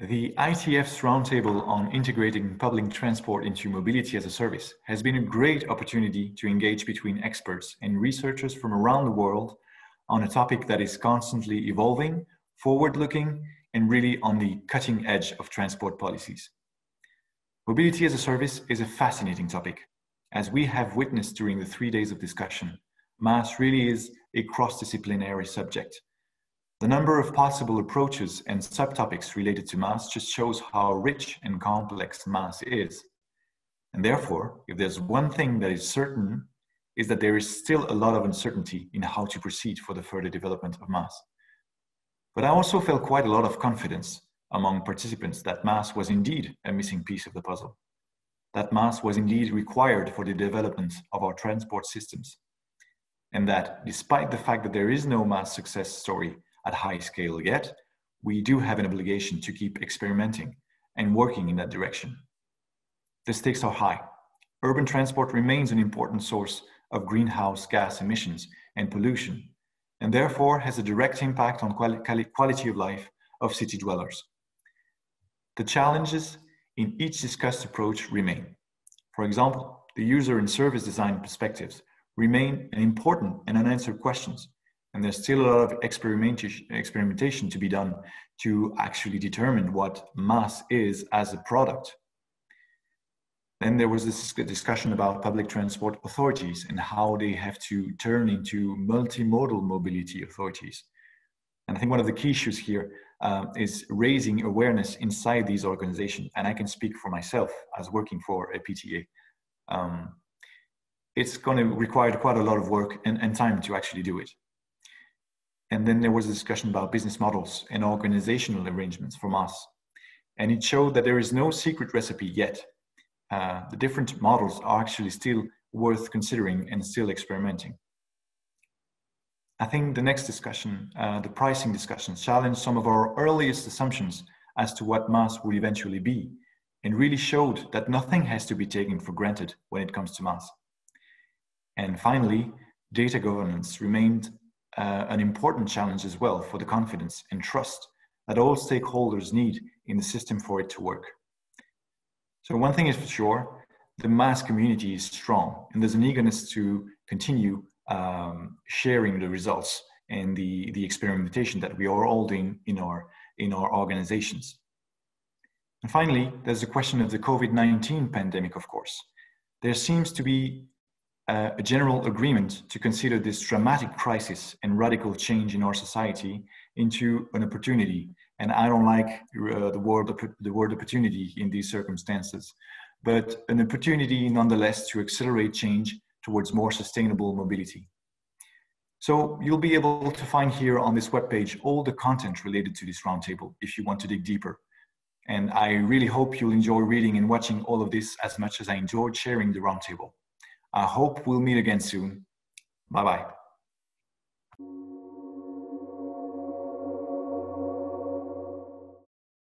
The ITF's Roundtable on integrating public transport into mobility as a service has been a great opportunity to engage between experts and researchers from around the world on a topic that is constantly evolving, forward-looking, and really on the cutting edge of transport policies. Mobility as a service is a fascinating topic. As we have witnessed during the 3 days of discussion, MaaS really is a cross-disciplinary subject. The number of possible approaches and subtopics related to MaaS just shows how rich and complex MaaS is. And therefore, if there's one thing that is certain, is that there is still a lot of uncertainty in how to proceed for the further development of MaaS. But I also felt quite a lot of confidence among participants that MaaS was indeed a missing piece of the puzzle, that MaaS was indeed required for the development of our transport systems, and that despite the fact that there is no MaaS success story at high scale yet, we do have an obligation to keep experimenting and working in that direction. The stakes are high. Urban transport remains an important source of greenhouse gas emissions and pollution, and therefore has a direct impact on quality of life of city dwellers. The challenges in each discussed approach remain. For example, the user and service design perspectives remain an important and unanswered questions, and there's still a lot of experimentation to be done to actually determine what MaaS is as a product. Then there was this discussion about public transport authorities and how they have to turn into multimodal mobility authorities. And I think one of the key issues here is raising awareness inside these organizations. And I can speak for myself as working for a PTA. It's going to require quite a lot of work and time to actually do it. And then there was a discussion about business models and organizational arrangements for MaaS. And it showed that there is no secret recipe yet. The different models are actually still worth considering and still experimenting. I think the next discussion, the pricing discussion, challenged some of our earliest assumptions as to what MaaS will eventually be, and really showed that nothing has to be taken for granted when it comes to MaaS. And finally, data governance remained an important challenge as well for the confidence and trust that all stakeholders need in the system for it to work. So one thing is for sure, the MaaS community is strong, and there's an eagerness to continue sharing the results and the experimentation that we are all doing in our organizations. And finally, there's the question of the COVID-19 pandemic, of course. There seems to be a general agreement to consider this dramatic crisis and radical change in our society into an opportunity. And I don't like the word opportunity in these circumstances, but an opportunity nonetheless to accelerate change towards more sustainable mobility. So you'll be able to find here on this webpage all the content related to this roundtable if you want to dig deeper. And I really hope you'll enjoy reading and watching all of this as much as I enjoyed sharing the roundtable. I hope we'll meet again soon. Bye-bye.